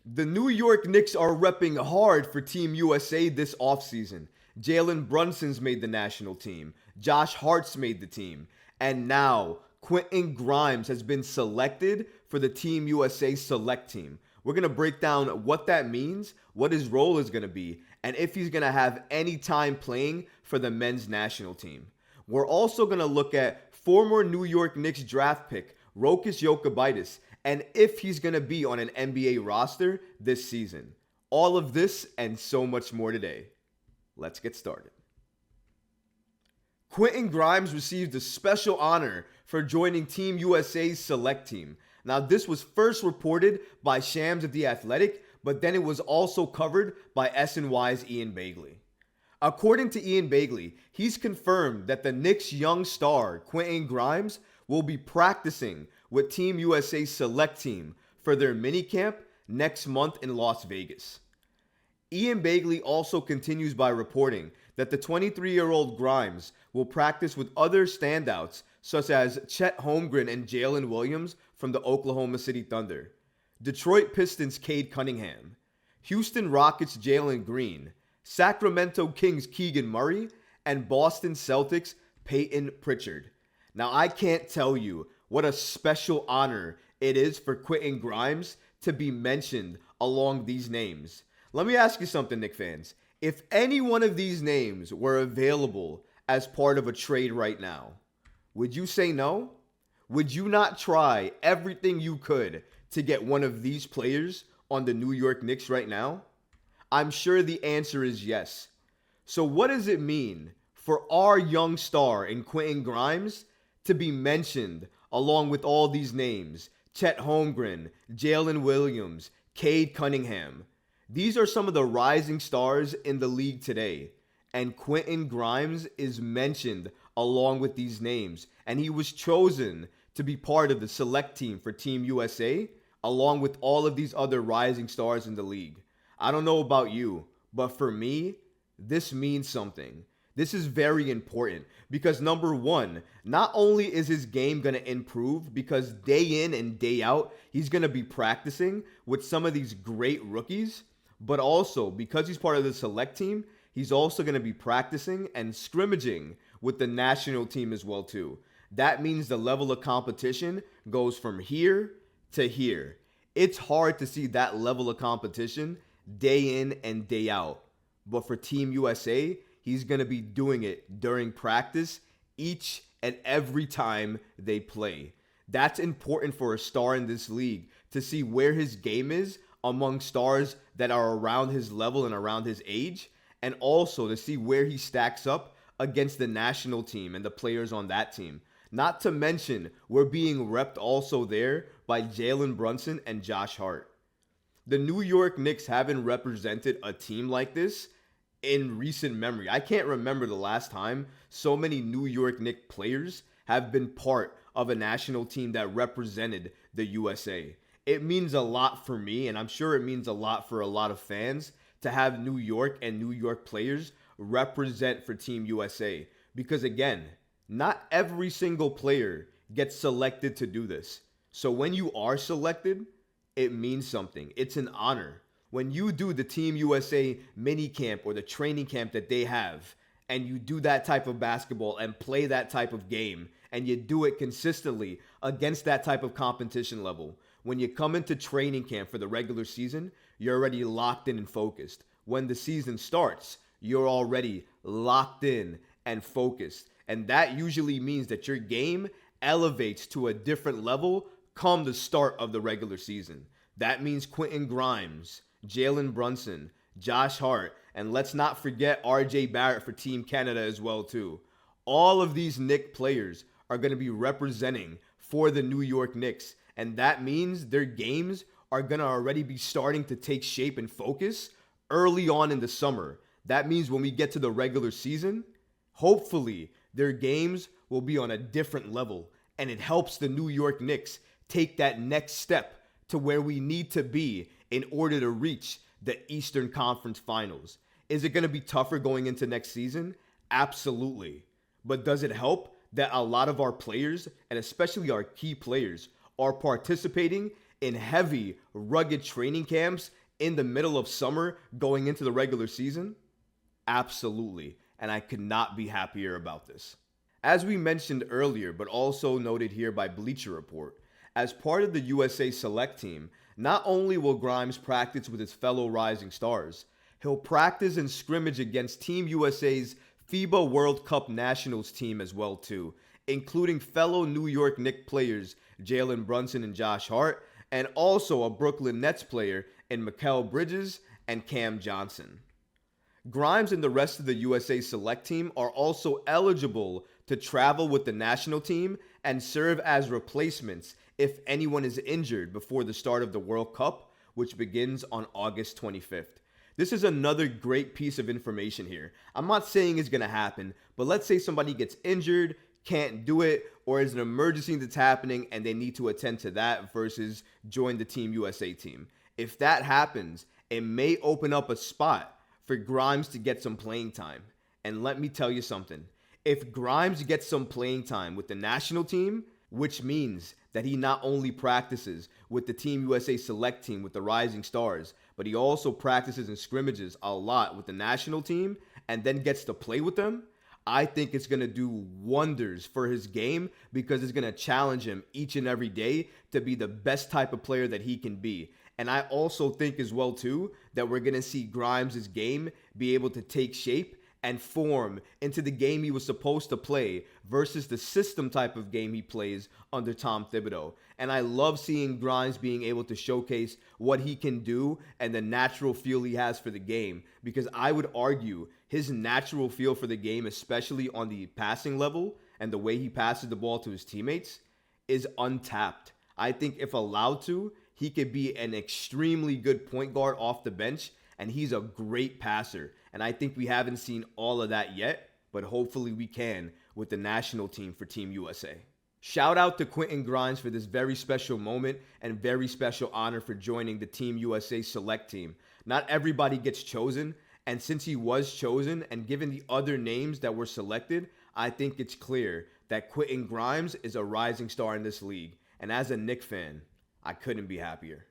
The New York Knicks are repping hard for Team USA this offseason. Jalen Brunson's made the national team. Josh Hart's made the team. And now, Quentin Grimes has been selected for the Team USA select team. We're going to break down what that means, what his role is going to be, and if he's going to have any time playing for the men's national team. We're also going to look at former New York Knicks draft pick Rokas Jokubaitis and if he's going to be on an NBA roster this season. All of this and so much more today. Let's get started. Quentin Grimes received a special honor for joining Team USA's select team. Now, this was first reported by Shams of The Athletic, but then it was also covered by SNY's Ian Begley. According to Ian Begley, he's confirmed that the Knicks' young star, Quentin Grimes, will be practicing with Team USA's select team for their minicamp next month in Las Vegas. Ian Begley also continues by reporting that the 23-year-old Grimes will practice with other standouts such as Chet Holmgren and Jalen Williams from the Oklahoma City Thunder, Detroit Pistons' Cade Cunningham, Houston Rockets' Jalen Green, Sacramento Kings' Keegan Murray, and Boston Celtics' Peyton Pritchard. Now, I can't tell you what a special honor it is for Quentin Grimes to be mentioned along these names. Let me ask you something, Knicks fans. If any one of these names were available as part of a trade right now, would you say no? Would you not try everything you could to get one of these players on the New York Knicks right now? I'm sure the answer is yes. So what does it mean for our young star in Quentin Grimes to be mentioned along with all these names? Chet Holmgren, Jalen Williams, Cade Cunningham. These are some of the rising stars in the league today. And Quentin Grimes is mentioned along with these names. And he was chosen to be part of the select team for Team USA along with all of these other rising stars in the league. I don't know about you, but for me, this means something. This is very important because number one, not only is his game going to improve because day in and day out, he's going to be practicing with some of these great rookies, but also because he's part of the select team, he's also going to be practicing and scrimmaging with the national team as well too. That means the level of competition goes from here to here. It's hard to see that level of competition day in and day out. But for Team USA, he's going to be doing it during practice each and every time they play. That's important for a star in this league to see where his game is among stars that are around his level and around his age, and also to see where he stacks up against the national team and the players on that team. Not to mention, we're being repped also there by Jalen Brunson and Josh Hart. The New York Knicks haven't represented a team like this in recent memory. I can't remember the last time so many New York Knicks players have been part of a national team that represented the USA. It means a lot for me, and I'm sure it means a lot for a lot of fans to have New York and New York players represent for Team USA. Because again, not every single player gets selected to do this. So when you are selected, it means something. It's an honor. When you do the Team USA mini camp or the training camp that they have, and you do that type of basketball and play that type of game, and you do it consistently against that type of competition level, when you come into training camp for the regular season, you're already locked in and focused. When the season starts, you're already locked in and focused. And that usually means that your game elevates to a different level come the start of the regular season. That means Quentin Grimes, Jalen Brunson, Josh Hart, and let's not forget RJ Barrett for Team Canada as well too. All of these Knicks players are going to be representing for the New York Knicks, and that means their games are going to already be starting to take shape and focus early on in the summer. That means when we get to the regular season, hopefully their games will be on a different level, and it helps the New York Knicks take that next step to where we need to be in order to reach the Eastern Conference Finals. Is it going to be tougher going into next season? Absolutely. But does it help that a lot of our players, and especially our key players, are participating in heavy, rugged training camps in the middle of summer going into the regular season? Absolutely. And I could not be happier about this. As we mentioned earlier, but also noted here by Bleacher Report, as part of the USA Select Team, not only will Grimes practice with his fellow rising stars, he'll practice and scrimmage against Team USA's FIBA World Cup Nationals team as well too, including fellow New York Knicks players Jalen Brunson and Josh Hart, and also a Brooklyn Nets player in Mikal Bridges and Cam Johnson. Grimes and the rest of the USA Select Team are also eligible to travel with the national team and serve as replacements if anyone is injured before the start of the World Cup, which begins on August 25th. This is another great piece of information here. I'm not saying it's going to happen, but let's say somebody gets injured, can't do it, or is an emergency that's happening and they need to attend to that versus join the Team USA team. If that happens, it may open up a spot for Grimes to get some playing time. And let me tell you something. If Grimes gets some playing time with the national team, which means that he not only practices with the Team USA Select Team with the Rising Stars, but he also practices and scrimmages a lot with the national team and then gets to play with them, I think it's going to do wonders for his game because it's going to challenge him each and every day to be the best type of player that he can be. And I also think as well too that we're going to see Grimes' game be able to take shape and form into the game he was supposed to play versus the system type of game he plays under Tom Thibodeau. And I love seeing Grimes being able to showcase what he can do and the natural feel he has for the game, because I would argue his natural feel for the game, especially on the passing level and the way he passes the ball to his teammates, is untapped. I think if allowed to, he could be an extremely good point guard off the bench, and he's a great passer. And I think we haven't seen all of that yet, but hopefully we can with the national team for Team USA. Shout out to Quentin Grimes for this very special moment and very special honor for joining the Team USA Select Team. Not everybody gets chosen, and since he was chosen and given the other names that were selected, I think it's clear that Quentin Grimes is a rising star in this league. And as a Knicks fan, I couldn't be happier.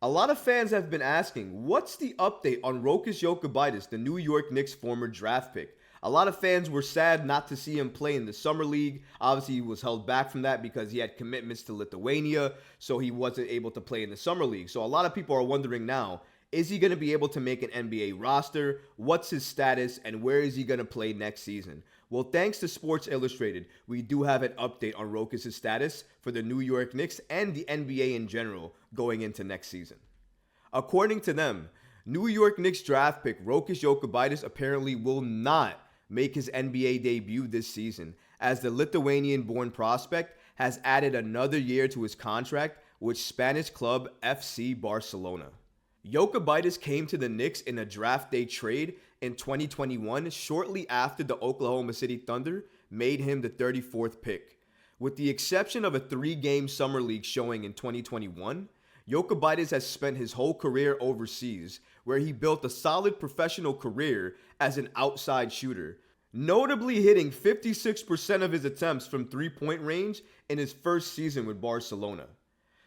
A lot of fans have been asking, what's the update on Rokas Jokubaitis, the New York Knicks former draft pick? A lot of fans were sad not to see him play in the Summer League. Obviously, he was held back from that because he had commitments to Lithuania, so he wasn't able to play in the Summer League. So a lot of people are wondering now, is he going to be able to make an NBA roster? What's his status, and where is he going to play next season? Well, thanks to Sports Illustrated, we do have an update on Rokas' status for the New York Knicks and the NBA in general going into next season. According to them, New York Knicks draft pick Rokas Jokubaitis apparently will not make his NBA debut this season, as the Lithuanian-born prospect has added another year to his contract with Spanish club FC Barcelona. Jokubaitis came to the Knicks in a draft day trade in 2021 shortly after the Oklahoma City Thunder made him the 34th pick. With the exception of a 3-game Summer League showing in 2021, Jokubaitis has spent his whole career overseas, where he built a solid professional career as an outside shooter, notably hitting 56% of his attempts from three-point range in his first season with Barcelona.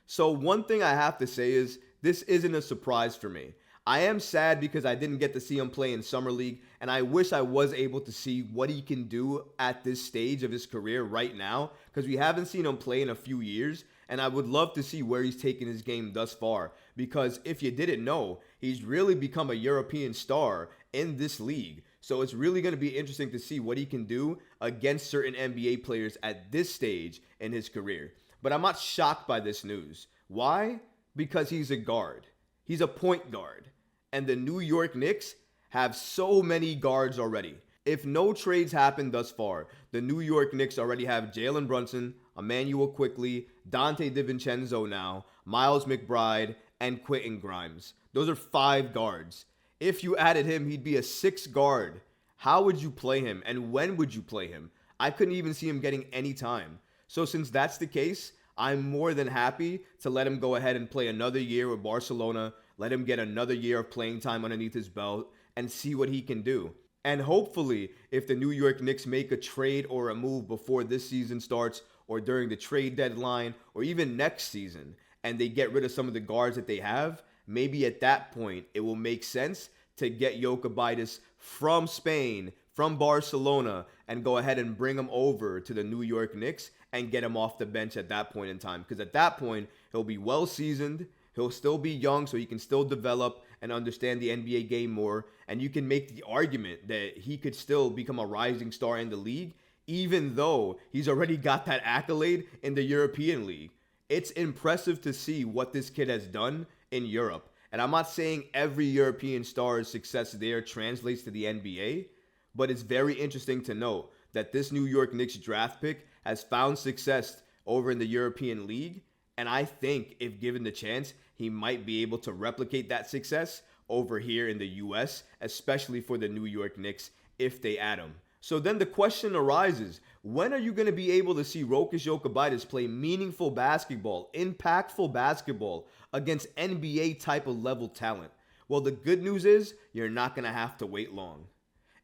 So one thing I have to say is, this isn't a surprise for me. I am sad because I didn't get to see him play in Summer League, and I wish I was able to see what he can do at this stage of his career right now, because we haven't seen him play in a few years, and I would love to see where he's taken his game thus far, because if you didn't know, he's really become a European star in this league. So it's really going to be interesting to see what he can do against certain NBA players at this stage in his career. But I'm not shocked by this news. Why? Because he's a guard. He's a point guard. And the New York Knicks have so many guards already. If no trades happen thus far, the New York Knicks already have Jalen Brunson, Emmanuel Quickley, Dante DiVincenzo now, Miles McBride, and Quentin Grimes. Those are 5 guards. If you added him, he'd be a 6th guard. How would you play him, and when would you play him? I couldn't even see him getting any time. So since that's the case, I'm more than happy to let him go ahead and play another year with Barcelona, let him get another year of playing time underneath his belt, and see what he can do. And hopefully, if the New York Knicks make a trade or a move before this season starts, or during the trade deadline or even next season, and they get rid of some of the guards that they have, maybe at that point it will make sense to get Jokubaitis from Spain, from Barcelona, and go ahead and bring him over to the New York Knicks and get him off the bench at that point in time. Because at that point, he'll be well seasoned. He'll still be young, so he can still develop and understand the NBA game more. And you can make the argument that he could still become a rising star in the league, even though he's already got that accolade in the European League. It's impressive to see what this kid has done in Europe. And I'm not saying every European star's success there translates to the NBA, but it's very interesting to note that this New York Knicks draft pick has found success over in the European League. And I think if given the chance, he might be able to replicate that success over here in the US, especially for the New York Knicks if they add him. So then the question arises, when are you going to be able to see Rokas Jokubaitis play meaningful basketball, impactful basketball against NBA type of level talent? Well, the good news is you're not going to have to wait long.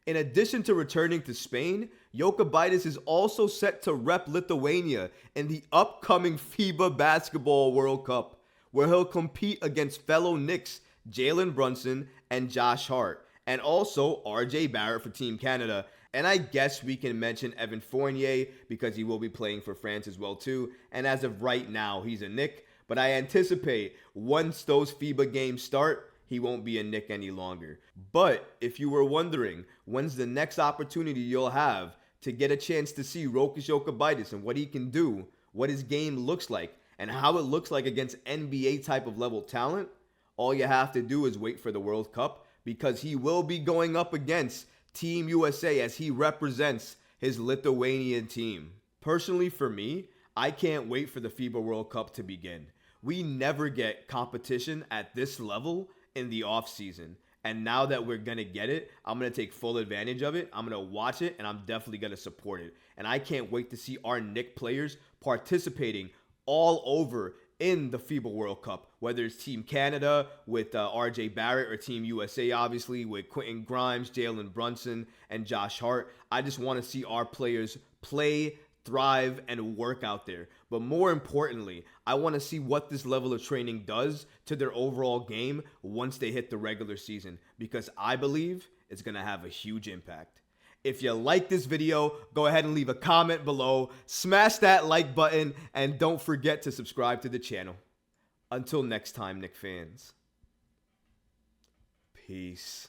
In addition to returning to Spain, Jokubaitis is also set to rep Lithuania in the upcoming FIBA Basketball World Cup, where he'll compete against fellow Knicks Jalen Brunson and Josh Hart, and also RJ Barrett for Team Canada. And I guess we can mention Evan Fournier because he will be playing for France as well too. And as of right now, he's a Knick. But I anticipate once those FIBA games start, he won't be a Knick any longer. But if you were wondering, when's the next opportunity you'll have to get a chance to see Rokas Jokubaitis and what he can do, what his game looks like, and how it looks like against NBA type of level talent, all you have to do is wait for the World Cup, because he will be going up against Team USA as he represents his Lithuanian team. Personally, for me, I can't wait for the FIBA World Cup to begin. We never get competition at this level in the offseason. And now that we're going to get it, I'm going to take full advantage of it. I'm going to watch it, and I'm definitely going to support it. And I can't wait to see our Knicks players participating all over in the FIBA World Cup, whether it's Team Canada with RJ Barrett or Team USA, obviously, with Quentin Grimes, Jalen Brunson, and Josh Hart. I just want to see our players play, thrive, and work out there. But more importantly, I want to see what this level of training does to their overall game once they hit the regular season, because I believe it's going to have a huge impact. If you like this video, go ahead and leave a comment below, smash that like button, and don't forget to subscribe to the channel. Until next time, Knicks fans. Peace.